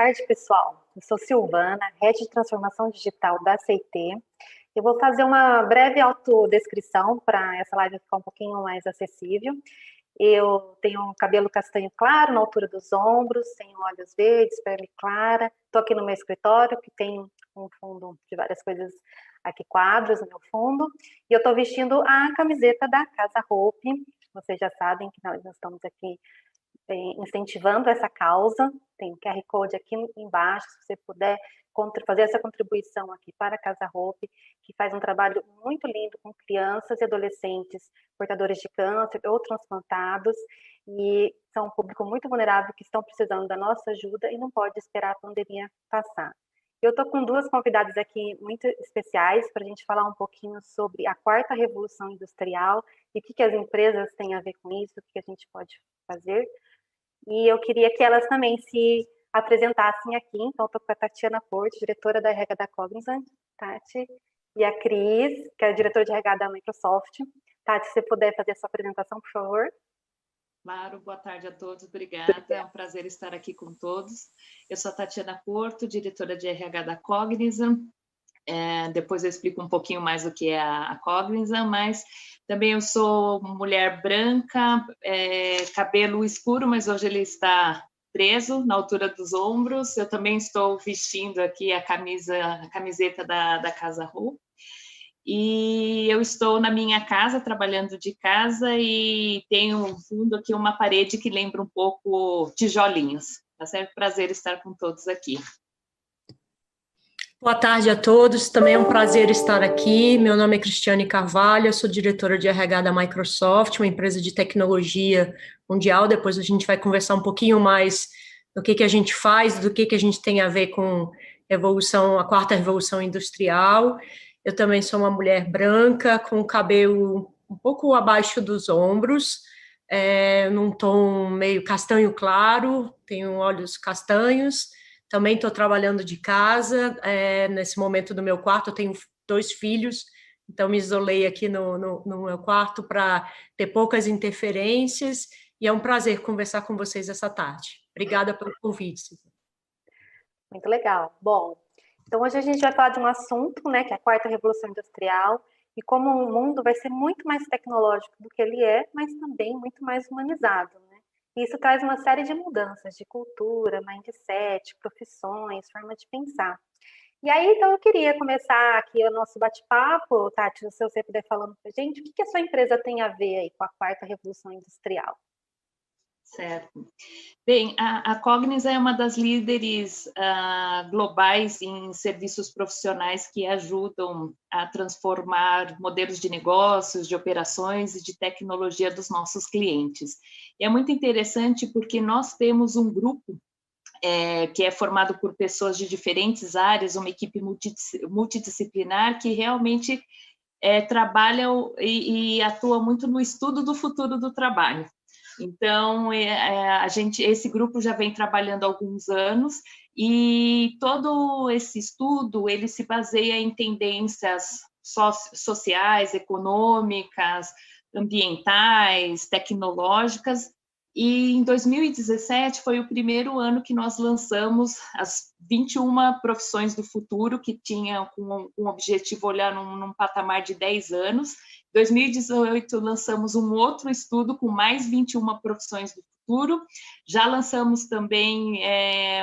tarde, pessoal. Eu sou Silvana, Head de Transformação Digital da CIT. Eu vou fazer uma breve autodescrição para essa live ficar um pouquinho mais acessível. Eu tenho um cabelo castanho claro, na altura dos ombros, tenho olhos verdes, pele clara. Estou aqui no meu escritório, que tem um fundo de várias coisas aqui, quadros no meu fundo. E eu estou vestindo a camiseta da Casa Hope. Vocês já sabem que nós estamos aqui incentivando essa causa. Tem um QR Code aqui embaixo, se você puder fazer essa contribuição aqui para a Casa Hope, que faz um trabalho muito lindo com crianças e adolescentes portadores de câncer ou transplantados, e são um público muito vulnerável que estão precisando da nossa ajuda e não pode esperar a pandemia passar. Eu estou com duas convidadas aqui muito especiais para a gente falar um pouquinho sobre a quarta revolução industrial e o que as empresas têm a ver com isso, o que a gente pode fazer. E eu queria que elas também se apresentassem aqui. Então, estou com a Tatiana Porto, diretora da RH da Cognizant, Tati, e a Cris, que é a diretora de RH da Microsoft. Tati, se você puder fazer a sua apresentação, por favor. Claro, boa tarde a todos, obrigada. É um prazer estar aqui com todos. Eu sou a Tatiana Porto, diretora de RH da Cognizant. Depois eu explico um pouquinho mais o que é a Cognizant, mas também eu sou mulher branca, cabelo escuro, mas hoje ele está preso na altura dos ombros. Eu também estou vestindo aqui a camiseta da Casa Hope. E eu estou na minha casa, trabalhando de casa, e tenho um fundo aqui, uma parede que lembra um pouco tijolinhos. Tá certo? Prazer estar com todos aqui. Boa tarde a todos, também é um prazer estar aqui. Meu nome é Cristiane Carvalho, eu sou diretora de RH da Microsoft, uma empresa de tecnologia mundial. Depois a gente vai conversar um pouquinho mais do que a gente faz, do que a gente tem a ver com a quarta revolução industrial. Eu também sou uma mulher branca, com o cabelo um pouco abaixo dos ombros, num tom meio castanho claro, tenho olhos castanhos. Também estou trabalhando de casa, nesse momento do meu quarto, eu tenho 2 filhos, então me isolei aqui no meu quarto para ter poucas interferências, e é um prazer conversar com vocês essa tarde. Obrigada pelo convite, Cida. Muito legal. Bom, então hoje a gente vai falar de um assunto, né, que é a quarta revolução industrial, e como o mundo vai ser muito mais tecnológico do que ele é, mas também muito mais humanizado, né? E isso traz uma série de mudanças de cultura, mindset, profissões, forma de pensar. E aí, então, eu queria começar aqui o nosso bate-papo, Tati, se você puder falando para a gente, o que a sua empresa tem a ver aí com a quarta revolução industrial? Certo. Bem, a Cognizant é uma das líderes globais em serviços profissionais que ajudam a transformar modelos de negócios, de operações e de tecnologia dos nossos clientes. E é muito interessante porque nós temos um grupo que é formado por pessoas de diferentes áreas, uma equipe multidisciplinar que realmente trabalha e atua muito no estudo do futuro do trabalho. Então, esse grupo já vem trabalhando há alguns anos, e todo esse estudo, ele se baseia em tendências sociais, econômicas, ambientais, tecnológicas, e em 2017 foi o primeiro ano que nós lançamos as 21 profissões do futuro, que tinha com um objetivo olhar num patamar de 10 anos. Em 2018, lançamos um outro estudo com mais 21 profissões do futuro. Já lançamos também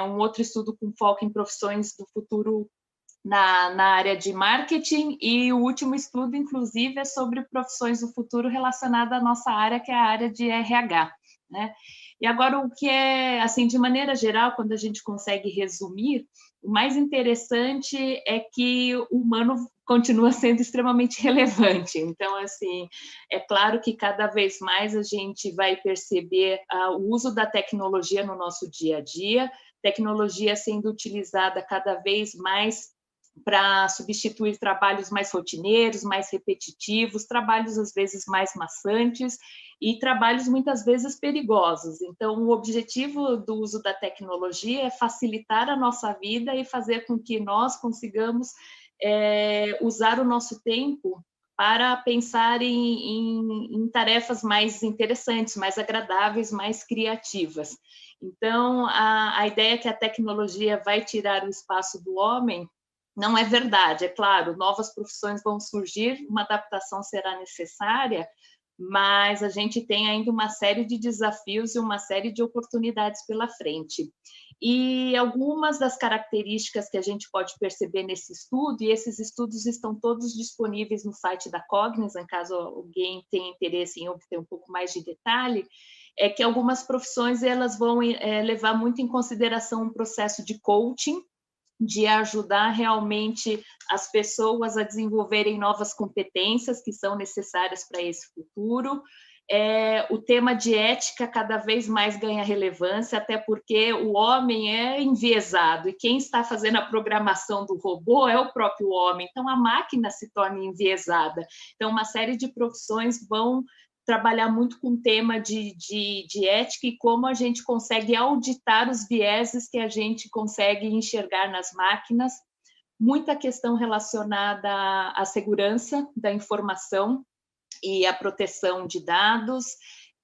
um outro estudo com foco em profissões do futuro na área de marketing, e o último estudo, inclusive, é sobre profissões do futuro relacionada à nossa área, que é a área de RH. Né? E agora, o que é, assim, de maneira geral, quando a gente consegue resumir, o mais interessante é que o humano continua sendo extremamente relevante. Então, assim, é claro que cada vez mais a gente vai perceber o uso da tecnologia no nosso dia a dia, tecnologia sendo utilizada cada vez mais para substituir trabalhos mais rotineiros, mais repetitivos, trabalhos às vezes mais maçantes e trabalhos muitas vezes perigosos. Então, o objetivo do uso da tecnologia é facilitar a nossa vida e fazer com que nós consigamos usar o nosso tempo para pensar em tarefas mais interessantes, mais agradáveis, mais criativas. Então, a ideia que a tecnologia vai tirar o espaço do homem não é verdade. É claro, novas profissões vão surgir, uma adaptação será necessária, mas a gente tem ainda uma série de desafios e uma série de oportunidades pela frente. E algumas das características que a gente pode perceber nesse estudo, e esses estudos estão todos disponíveis no site da Cognizant, caso alguém tenha interesse em obter um pouco mais de detalhe, é que algumas profissões elas vão levar muito em consideração um processo de coaching, de ajudar realmente as pessoas a desenvolverem novas competências que são necessárias para esse futuro. O tema de ética cada vez mais ganha relevância, até porque o homem é enviesado, e quem está fazendo a programação do robô é o próprio homem, então a máquina se torna enviesada. Então, uma série de profissões vão trabalhar muito com o tema de ética e como a gente consegue auditar os vieses que a gente consegue enxergar nas máquinas, muita questão relacionada à segurança da informação e à proteção de dados,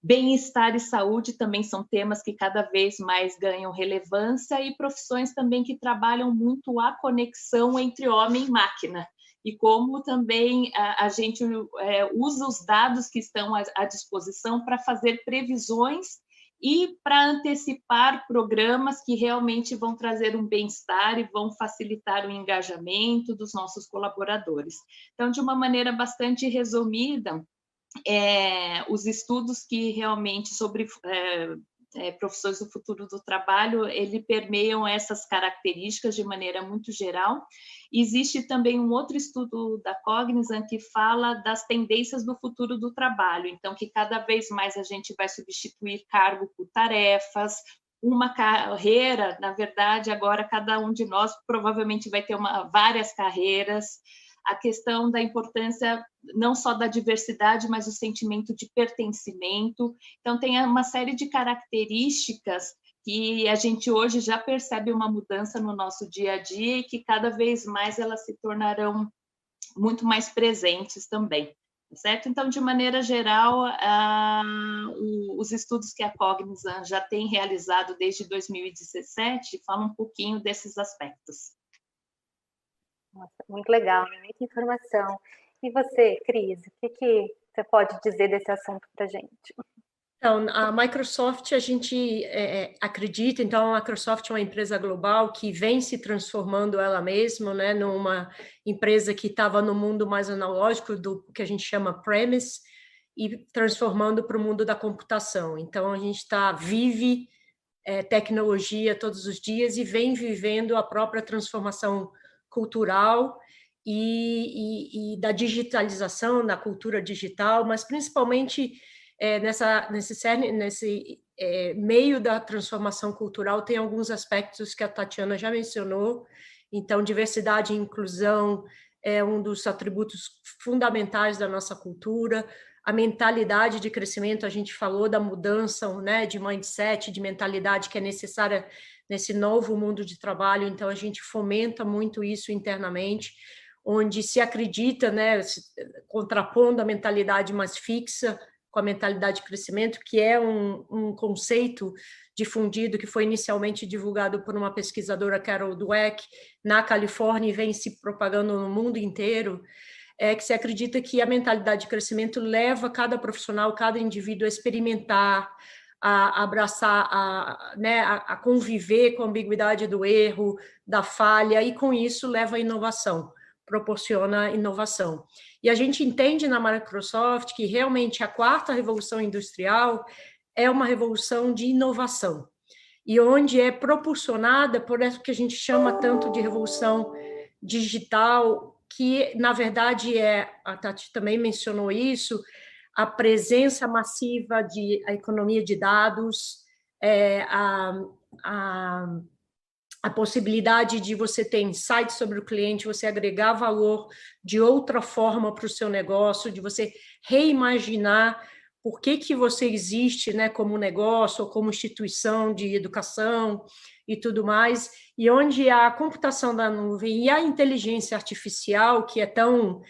bem-estar e saúde também são temas que cada vez mais ganham relevância, e profissões também que trabalham muito a conexão entre homem e máquina, e como também a gente usa os dados que estão à disposição para fazer previsões e para antecipar programas que realmente vão trazer um bem-estar e vão facilitar o engajamento dos nossos colaboradores. Então, de uma maneira bastante resumida, os estudos que realmente sobre profissões do futuro do trabalho, ele permeiam essas características de maneira muito geral. Existe também um outro estudo da Cognizant que fala das tendências do futuro do trabalho, então que cada vez mais a gente vai substituir cargo por tarefas, uma carreira, na verdade, agora cada um de nós provavelmente vai ter várias carreiras, a questão da importância não só da diversidade, mas o sentimento de pertencimento. Então, tem uma série de características que a gente hoje já percebe uma mudança no nosso dia a dia e que cada vez mais elas se tornarão muito mais presentes também, certo? Então, de maneira geral, os estudos que a Cognizant já tem realizado desde 2017 falam um pouquinho desses aspectos. Nossa, muito legal, né? Muita informação. E você, Cris, o que você pode dizer desse assunto para a gente? Então, a Microsoft, a gente acredita, então a Microsoft é uma empresa global que vem se transformando ela mesma, né, numa empresa que estava no mundo mais analógico do que a gente chama premise e transformando para o mundo da computação. Então, a gente vive tecnologia todos os dias e vem vivendo a própria transformação cultural e da digitalização, da cultura digital, mas principalmente nesse meio da transformação cultural tem alguns aspectos que a Tatiana já mencionou. Então, diversidade e inclusão é um dos atributos fundamentais da nossa cultura. A mentalidade de crescimento, a gente falou da mudança, né, de mindset, de mentalidade que é necessária nesse novo mundo de trabalho, então a gente fomenta muito isso internamente, onde se acredita, né, contrapondo a mentalidade mais fixa com a mentalidade de crescimento, que é um conceito difundido que foi inicialmente divulgado por uma pesquisadora, Carol Dweck, na Califórnia, e vem se propagando no mundo inteiro, que se acredita que a mentalidade de crescimento leva cada profissional, cada indivíduo a experimentar, a abraçar, a conviver com a ambiguidade do erro, da falha, e com isso leva à inovação, proporciona inovação. E a gente entende na Microsoft que realmente a quarta revolução industrial é uma revolução de inovação, e onde é propulsionada por isso que a gente chama tanto de revolução digital, que na verdade a Tati também mencionou isso, a presença massiva a economia de dados, a possibilidade de você ter insights sobre o cliente, você agregar valor de outra forma para o seu negócio, de você reimaginar por que você existe, né, como negócio ou como instituição de educação e tudo mais, e onde a computação da nuvem e a inteligência artificial, que é tão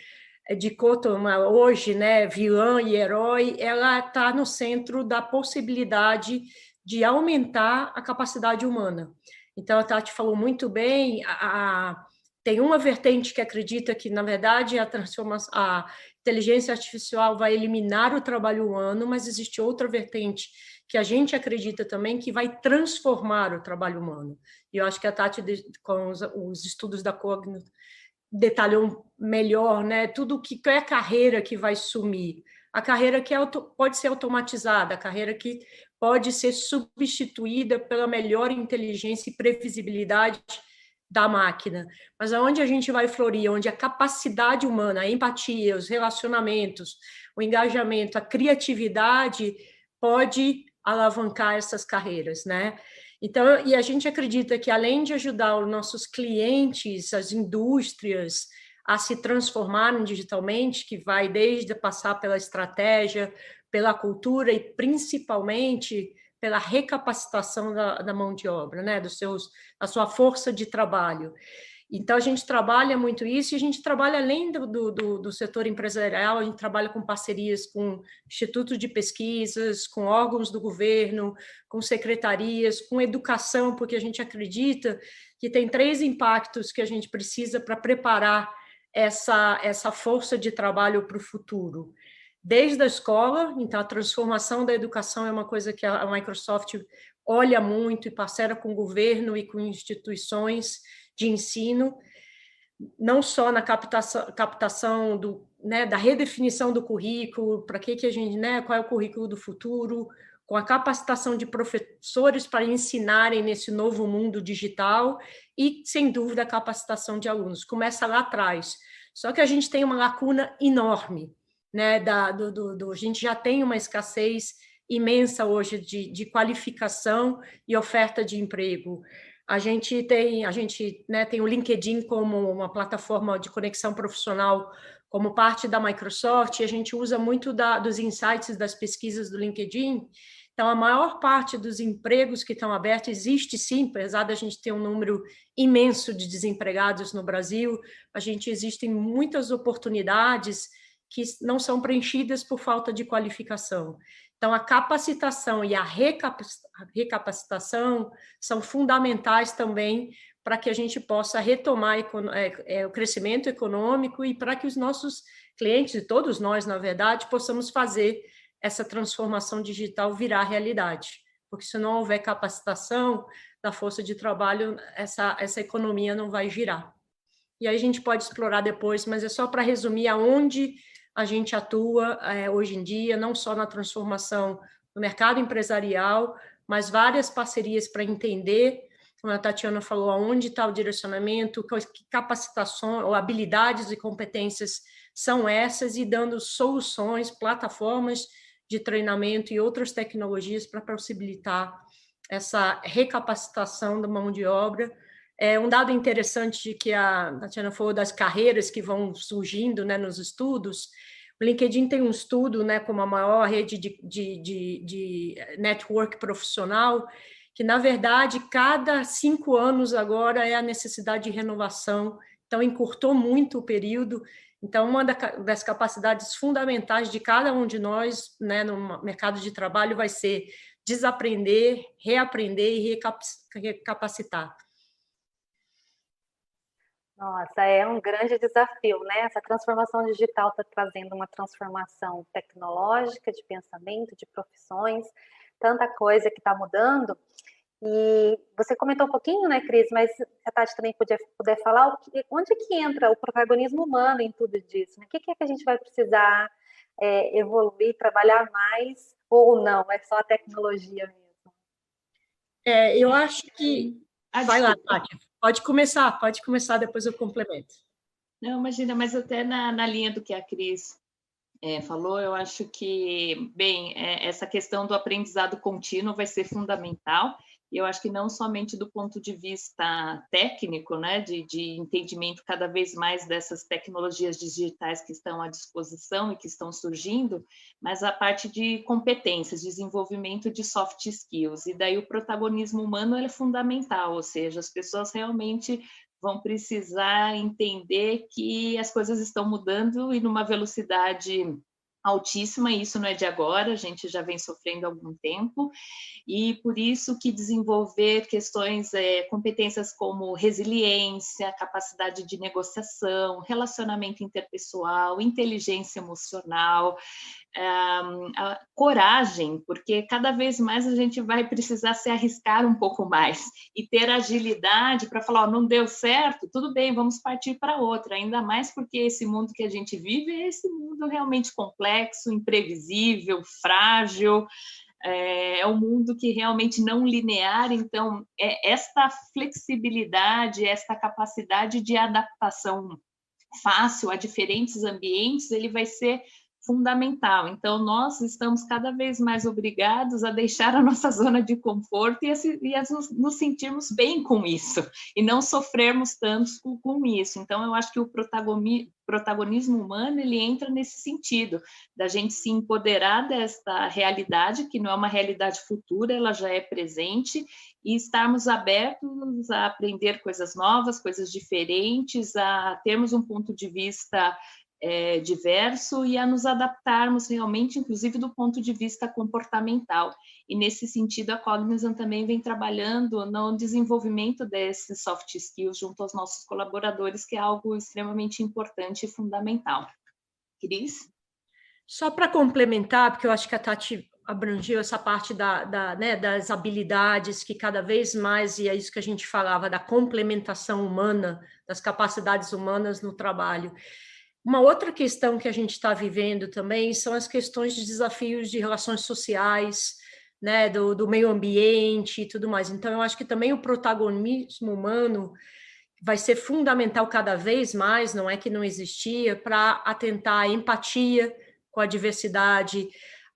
dicotoma hoje, né, vilã e herói, ela está no centro da possibilidade de aumentar a capacidade humana. Então, a Tati falou muito bem, tem uma vertente que acredita que, na verdade, a inteligência artificial vai eliminar o trabalho humano, mas existe outra vertente que a gente acredita também que vai transformar o trabalho humano. E eu acho que a Tati, com os estudos da Cognos, detalhou melhor, né? Tudo que é a carreira que vai sumir, a carreira que pode ser automatizada, a carreira que pode ser substituída pela melhor inteligência e previsibilidade da máquina. Mas aonde a gente vai florir, onde a capacidade humana, a empatia, os relacionamentos, o engajamento, a criatividade pode alavancar essas carreiras, né? Então, e a gente acredita que, além de ajudar os nossos clientes, as indústrias, a se transformarem digitalmente, que vai desde passar pela estratégia, pela cultura e, principalmente, pela recapacitação da mão de obra, né? da sua força de trabalho. Então, a gente trabalha muito isso, e a gente trabalha além do setor empresarial, a gente trabalha com parcerias com institutos de pesquisas, com órgãos do governo, com secretarias, com educação, porque a gente acredita que tem 3 impactos que a gente precisa para preparar essa força de trabalho para o futuro. Desde a escola, então a transformação da educação é uma coisa que a Microsoft olha muito e parcera com o governo e com instituições de ensino, não só na captação da redefinição do currículo, para que a gente, qual é o currículo do futuro, com a capacitação de professores para ensinarem nesse novo mundo digital e, sem dúvida, a capacitação de alunos. Começa lá atrás. Só que a gente tem uma lacuna enorme, né? A gente já tem uma escassez imensa hoje de qualificação e oferta de emprego. A gente tem o LinkedIn como uma plataforma de conexão profissional, como parte da Microsoft, e a gente usa muito dos insights das pesquisas do LinkedIn. Então, a maior parte dos empregos que estão abertos existe sim, apesar da gente ter um número imenso de desempregados no Brasil, existem muitas oportunidades que não são preenchidas por falta de qualificação. Então, a capacitação e a recapacitação são fundamentais também para que a gente possa retomar o crescimento econômico e para que os nossos clientes, e todos nós, na verdade, possamos fazer essa transformação digital virar realidade. Porque se não houver capacitação da força de trabalho, essa economia não vai girar. E aí a gente pode explorar depois, mas é só para resumir aonde a gente atua hoje em dia, não só na transformação do mercado empresarial, mas várias parcerias para entender, como a Tatiana falou, aonde está o direcionamento, que capacitações ou habilidades e competências são essas, e dando soluções, plataformas de treinamento e outras tecnologias para possibilitar essa recapacitação da mão de obra. Um dado interessante que a Tatiana falou das carreiras que vão surgindo, né, nos estudos. O LinkedIn tem um estudo, né, como a maior rede de network profissional, que, na verdade, cada 5 anos agora é a necessidade de renovação. Então, encurtou muito o período. Então, uma das capacidades fundamentais de cada um de nós, né, no mercado de trabalho vai ser desaprender, reaprender e recapacitar. Nossa, é um grande desafio, né? Essa transformação digital está trazendo uma transformação tecnológica, de pensamento, de profissões, tanta coisa que está mudando. E você comentou um pouquinho, né, Cris, mas se a Tati também puder falar, onde que entra o protagonismo humano em tudo disso? Né? O que é que a gente vai precisar evoluir, trabalhar mais, ou não? É só a tecnologia mesmo? Eu acho que... Vai lá, Tati. Pode começar, depois eu complemento. Não, imagina, mas até na linha do que a Cris falou, eu acho que, essa questão do aprendizado contínuo vai ser fundamental, e eu acho que não somente do ponto de vista técnico, né, de entendimento cada vez mais dessas tecnologias digitais que estão à disposição e que estão surgindo, mas a parte de competências, desenvolvimento de soft skills, e daí o protagonismo humano é fundamental, ou seja, as pessoas realmente vão precisar entender que as coisas estão mudando e numa velocidade altíssima, e isso não é de agora, a gente já vem sofrendo há algum tempo, e por isso que desenvolver questões, competências como resiliência, capacidade de negociação, relacionamento interpessoal, inteligência emocional, a coragem, porque cada vez mais a gente vai precisar se arriscar um pouco mais e ter agilidade para falar, não deu certo, tudo bem, vamos partir para outra, ainda mais porque esse mundo que a gente vive é esse mundo realmente complexo, imprevisível, frágil, é um mundo que realmente não linear, então esta flexibilidade, esta capacidade de adaptação fácil a diferentes ambientes, ele vai ser fundamental. Então, nós estamos cada vez mais obrigados a deixar a nossa zona de conforto e a nos sentirmos bem com isso, e não sofrermos tanto com isso. Então, eu acho que o protagonismo humano, ele entra nesse sentido, da gente se empoderar desta realidade, que não é uma realidade futura, ela já é presente, e estarmos abertos a aprender coisas novas, coisas diferentes, a termos um ponto de vista diverso e a nos adaptarmos realmente, inclusive do ponto de vista comportamental. E nesse sentido, a Cognizant também vem trabalhando no desenvolvimento desses soft skills junto aos nossos colaboradores, que é algo extremamente importante e fundamental. Cris? Só para complementar, porque eu acho que a Tati abrangeu essa parte né, das habilidades que cada vez mais, e é isso que a gente falava, da complementação humana, das capacidades humanas no trabalho. Uma outra questão que a gente está vivendo também são as questões de desafios de relações sociais, né, do meio ambiente e tudo mais. Então, eu acho que também o protagonismo humano vai ser fundamental cada vez mais, não é que não existia, para atentar à empatia com a diversidade,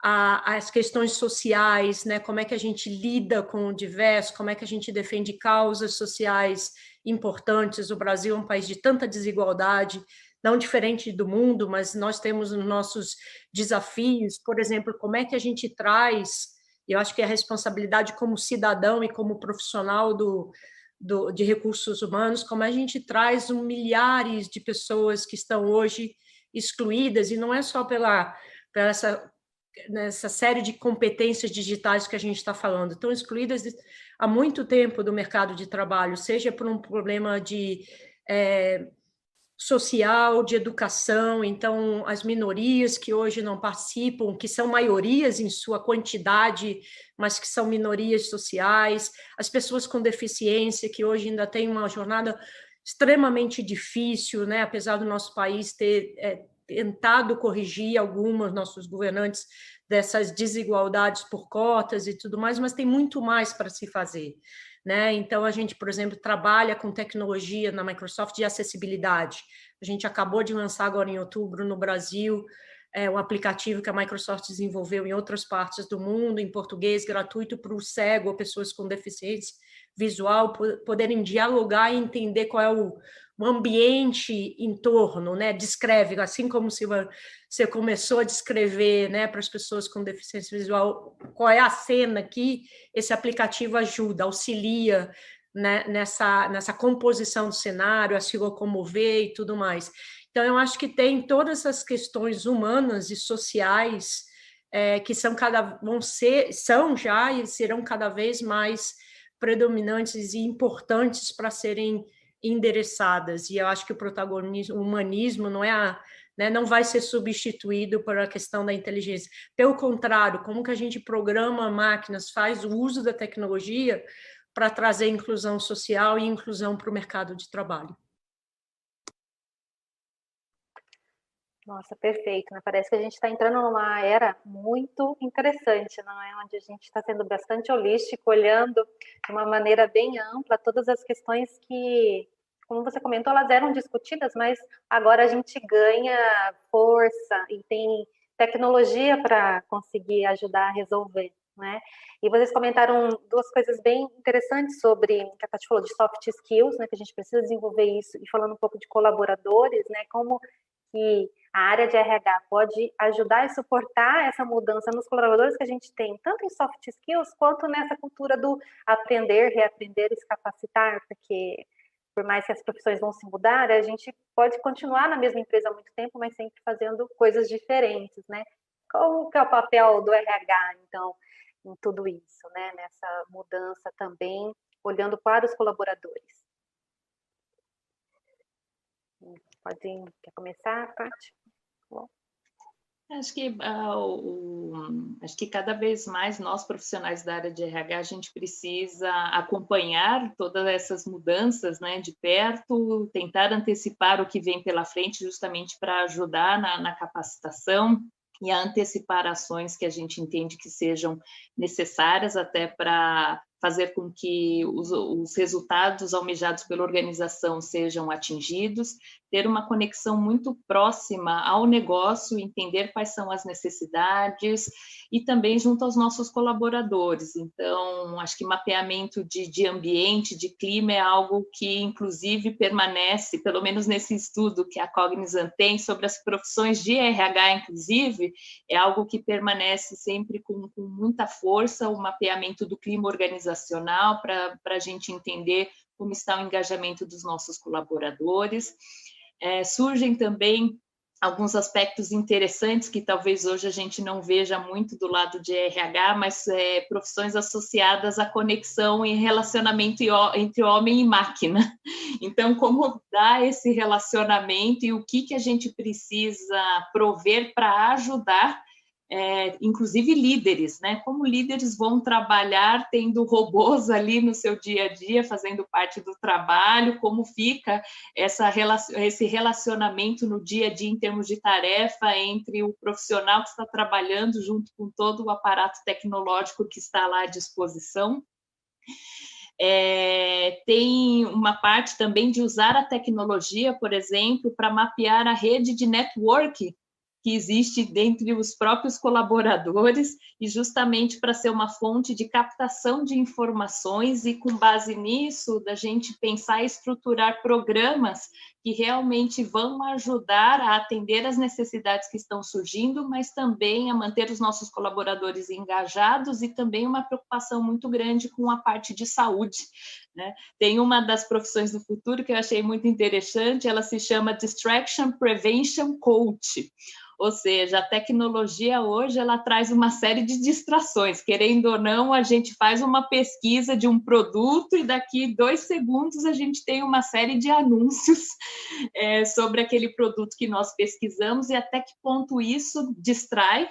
as questões sociais, né, como é que a gente lida com o diverso, como é que a gente defende causas sociais importantes. O Brasil é um país de tanta desigualdade, não diferente do mundo, mas nós temos os nossos desafios. Por exemplo, como é que a gente traz, eu acho que é a responsabilidade como cidadão e como profissional de recursos humanos, como a gente traz milhares de pessoas que estão hoje excluídas, e não é só pela nessa série de competências digitais que a gente está falando, estão excluídas há muito tempo do mercado de trabalho, seja por um problema de social, de educação. Então, as minorias que hoje não participam, que são maiorias em sua quantidade, mas que são minorias sociais, as pessoas com deficiência, que hoje ainda têm uma jornada extremamente difícil, né? Apesar do nosso país ter tentado corrigir algumas, nossos governantes, dessas desigualdades por cotas e tudo mais, mas tem muito mais para se fazer, né? Então, a gente, por exemplo, trabalha com tecnologia na Microsoft de acessibilidade. A gente acabou de lançar agora em outubro no Brasil um aplicativo que a Microsoft desenvolveu em outras partes do mundo, em português, gratuito para o cego ou pessoas com deficiência visual poderem dialogar e entender qual é o ambiente em torno, né? Descreve, assim como se você começou a descrever, né, para as pessoas com deficiência visual qual é a cena que esse aplicativo ajuda, auxilia, né, nessa composição do cenário, a se locomover e tudo mais. Então, eu acho que tem todas essas questões humanas e sociais que são já e serão cada vez mais predominantes e importantes para serem endereçadas. E eu acho que o protagonismo, o humanismo não vai ser substituído por a questão da inteligência. Pelo contrário, como que a gente programa máquinas, faz o uso da tecnologia para trazer inclusão social e inclusão para o mercado de trabalho. Nossa, perfeito, né? Parece que a gente está entrando numa era muito interessante, não é? Onde a gente está sendo bastante holístico, olhando de uma maneira bem ampla todas as questões que, como você comentou, elas eram discutidas, mas agora a gente ganha força e tem tecnologia para conseguir ajudar a resolver, né? E vocês comentaram duas coisas bem interessantes sobre, que a Tati falou de soft skills, né? Que a gente precisa desenvolver isso, e falando um pouco de colaboradores, né? Como que a área de RH pode ajudar e suportar essa mudança nos colaboradores que a gente tem, tanto em soft skills, quanto nessa cultura do aprender, reaprender e se capacitar, porque por mais que as profissões vão se mudar, a gente pode continuar na mesma empresa há muito tempo, mas sempre fazendo coisas diferentes, né? Qual que é o papel do RH, então, em tudo isso, né? Nessa mudança também, olhando para os colaboradores. Quer começar, Paty? Bom. Acho que cada vez mais nós, profissionais da área de RH, a gente precisa acompanhar todas essas mudanças, né, de perto, tentar antecipar o que vem pela frente, justamente para ajudar na capacitação e a antecipar ações que a gente entende que sejam necessárias até para fazer com que os resultados almejados pela organização sejam atingidos, ter uma conexão muito próxima ao negócio, entender quais são as necessidades e também junto aos nossos colaboradores. Então, acho que mapeamento de ambiente, de clima é algo que, inclusive, permanece, pelo menos nesse estudo que a Cognizant tem sobre as profissões de RH, inclusive, é algo que permanece sempre com muita força, o mapeamento do clima organizacional para a gente entender como está o engajamento dos nossos colaboradores. Surgem também alguns aspectos interessantes que talvez hoje a gente não veja muito do lado de RH, mas profissões associadas à conexão e relacionamento entre homem e máquina. Então, como dar esse relacionamento e o que a gente precisa prover para ajudar inclusive líderes, né? Como líderes vão trabalhar tendo robôs ali no seu dia a dia, fazendo parte do trabalho, como fica esse relacionamento no dia a dia em termos de tarefa entre o profissional que está trabalhando junto com todo o aparato tecnológico que está lá à disposição. Tem uma parte também de usar a tecnologia, por exemplo, para mapear a rede de network que existe dentre os próprios colaboradores e justamente para ser uma fonte de captação de informações e, com base nisso, da gente pensar e estruturar programas que realmente vão ajudar a atender as necessidades que estão surgindo, mas também a manter os nossos colaboradores engajados e também uma preocupação muito grande com a parte de saúde, né? Tem uma das profissões do futuro que eu achei muito interessante, ela se chama Distraction Prevention Coach. Ou seja, a tecnologia hoje ela traz uma série de distrações. Querendo ou não, a gente faz uma pesquisa de um produto e daqui 2 segundos a gente tem uma série de anúncios sobre aquele produto que nós pesquisamos e até que ponto isso distrai.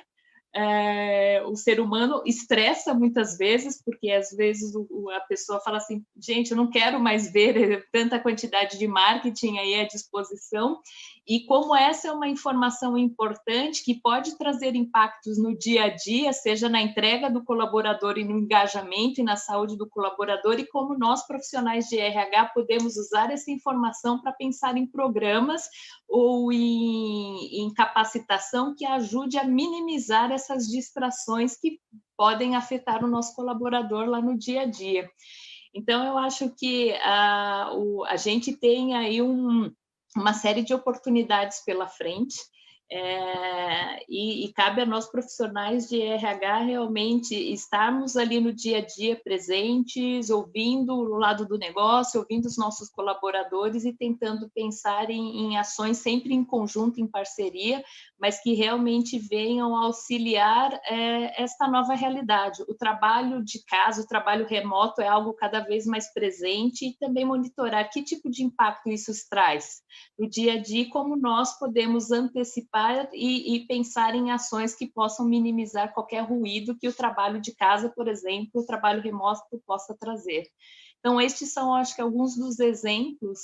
O ser humano estressa muitas vezes, porque às vezes a pessoa fala assim, gente, eu não quero mais ver tanta quantidade de marketing aí à disposição, e como essa é uma informação importante que pode trazer impactos no dia a dia, seja na entrega do colaborador e no engajamento e na saúde do colaborador, e como nós, profissionais de RH, podemos usar essa informação para pensar em programas ou em capacitação que ajude a minimizar essas distrações que podem afetar o nosso colaborador lá no dia a dia. Então, eu acho que a gente tem aí uma série de oportunidades pela frente, e cabe a nós profissionais de RH realmente estarmos ali no dia a dia presentes, ouvindo o lado do negócio, ouvindo os nossos colaboradores e tentando pensar em ações sempre em conjunto, em parceria, mas que realmente venham auxiliar esta nova realidade. O trabalho de casa, o trabalho remoto é algo cada vez mais presente e também monitorar que tipo de impacto isso traz no dia a dia, como nós podemos antecipar e pensar em ações que possam minimizar qualquer ruído que o trabalho de casa, por exemplo, o trabalho remoto possa trazer. Então, estes são, acho que, alguns dos exemplos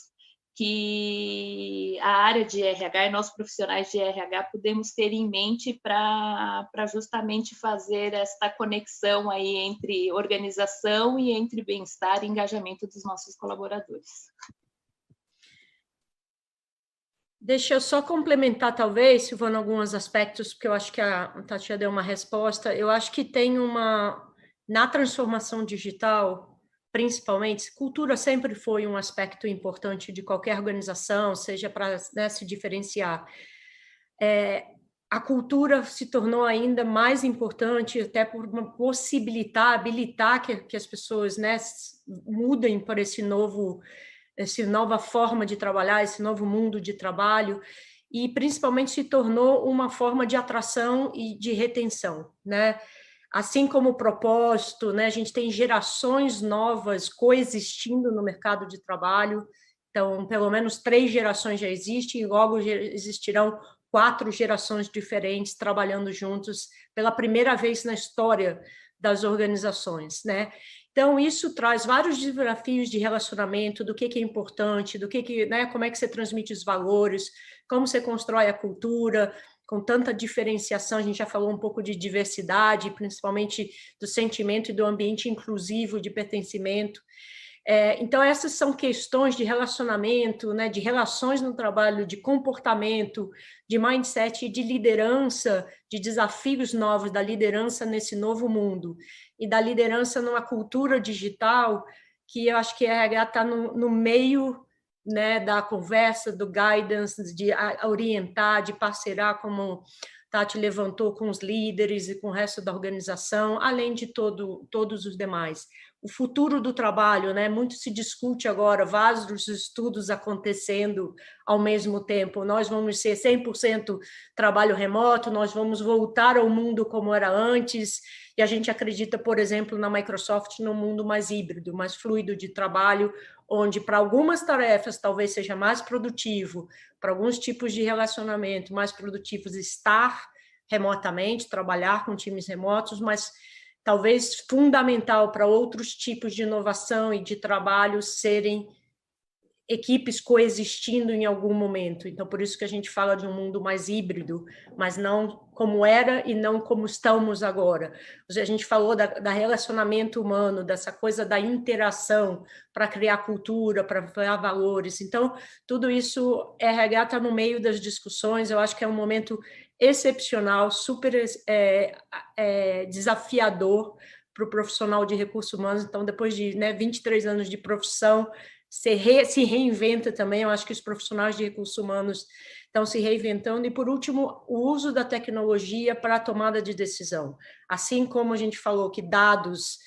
que a área de RH e nós profissionais de RH podemos ter em mente para justamente fazer esta conexão aí entre organização e entre bem-estar e engajamento dos nossos colaboradores. Deixa eu só complementar, talvez, Silvana, alguns aspectos, porque eu acho que a Tati deu uma resposta. Eu acho que tem na transformação digital, principalmente, cultura sempre foi um aspecto importante de qualquer organização, seja para, né, se diferenciar. A cultura se tornou ainda mais importante, até por habilitar que as pessoas, né, mudem para esse novo essa nova forma de trabalhar, esse novo mundo de trabalho, e principalmente se tornou uma forma de atração e de retenção, né? Assim como o propósito, né? A gente tem gerações novas coexistindo no mercado de trabalho, então, pelo menos 3 gerações já existem, e logo existirão 4 gerações diferentes trabalhando juntos pela primeira vez na história das organizações, né? Então, isso traz vários desafios de relacionamento, do que é importante, né, como é que você transmite os valores, como você constrói a cultura, com tanta diferenciação. A gente já falou um pouco de diversidade, principalmente do sentimento e do ambiente inclusivo de pertencimento. Então, essas são questões de relacionamento, né, de relações no trabalho, de comportamento, de mindset, de liderança, de desafios novos da liderança nesse novo mundo, e da liderança numa cultura digital, que eu acho que a RH está no meio, né, da conversa, do guidance, de orientar, de parceirar, como Tati levantou, com os líderes e com o resto da organização, além de todos os demais. O futuro do trabalho, né? Muito se discute agora, vários estudos acontecendo ao mesmo tempo. Nós vamos ser 100% trabalho remoto, nós vamos voltar ao mundo como era antes, e a gente acredita, por exemplo, na Microsoft, num mundo mais híbrido, mais fluido de trabalho, onde para algumas tarefas talvez seja mais produtivo, para alguns tipos de relacionamento mais produtivos estar remotamente, trabalhar com times remotos, mas talvez fundamental para outros tipos de inovação e de trabalho serem equipes coexistindo em algum momento. Então, por isso que a gente fala de um mundo mais híbrido, mas não como era e não como estamos agora. A gente falou da relacionamento humano, dessa coisa da interação para criar cultura, para criar valores. Então, tudo isso, RH está no meio das discussões. Eu acho que é um momento excepcional, super desafiador para o profissional de recursos humanos. Então, depois de 23 anos de profissão, se reinventa também. Eu acho que os profissionais de recursos humanos estão se reinventando. E, por último, o uso da tecnologia para a tomada de decisão. Assim como a gente falou que dados,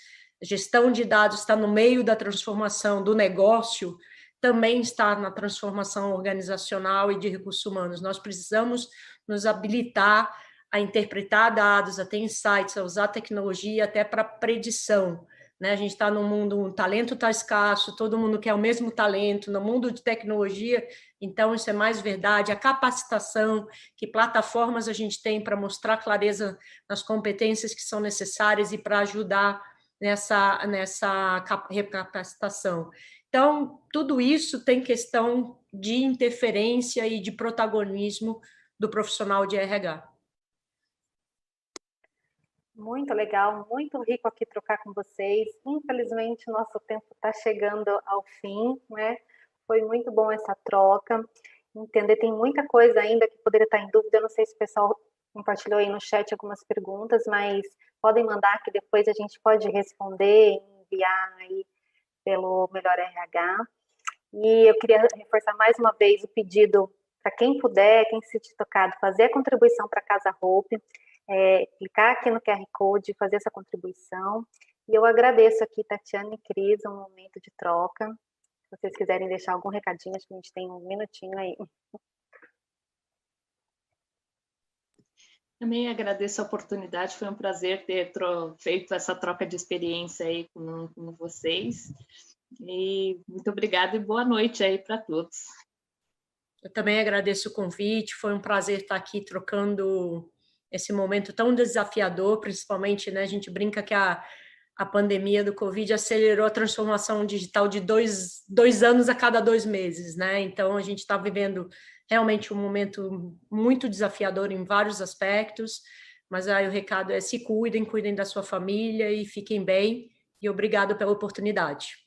gestão de dados está no meio da transformação do negócio, também está na transformação organizacional e de recursos humanos. Nós precisamos nos habilitar a interpretar dados, a ter insights, a usar tecnologia até para predição. Né? A gente está num mundo, o talento está escasso, todo mundo quer o mesmo talento, no mundo de tecnologia, então isso é mais verdade. A capacitação, que plataformas a gente tem para mostrar clareza nas competências que são necessárias e para ajudar nessa recapacitação. Então, tudo isso tem questão de interferência e de protagonismo do profissional de RH. Muito legal, muito rico aqui trocar com vocês. Infelizmente, o nosso tempo está chegando ao fim, né? Foi muito bom essa troca. Entender, tem muita coisa ainda que poderia estar em dúvida. Eu não sei se o pessoal compartilhou aí no chat algumas perguntas, mas podem mandar que depois a gente pode responder e enviar aí pelo Melhor RH. E eu queria reforçar mais uma vez o pedido para quem puder, quem se sentir tocado, fazer a contribuição para a Casa Hope. Clicar aqui no QR Code, fazer essa contribuição. E eu agradeço aqui, Tatiana e Cris, um momento de troca. Se vocês quiserem deixar algum recadinho, acho que a gente tem um minutinho aí. Também agradeço a oportunidade, foi um prazer ter feito essa troca de experiência aí com vocês. E muito obrigada e boa noite aí para todos. Eu também agradeço o convite, foi um prazer estar aqui trocando esse momento tão desafiador, principalmente, né, a gente brinca que a pandemia do Covid acelerou a transformação digital de dois anos a cada 2 meses, né? Então, a gente está vivendo realmente um momento muito desafiador em vários aspectos, mas aí o recado é: se cuidem da sua família e fiquem bem, e obrigado pela oportunidade.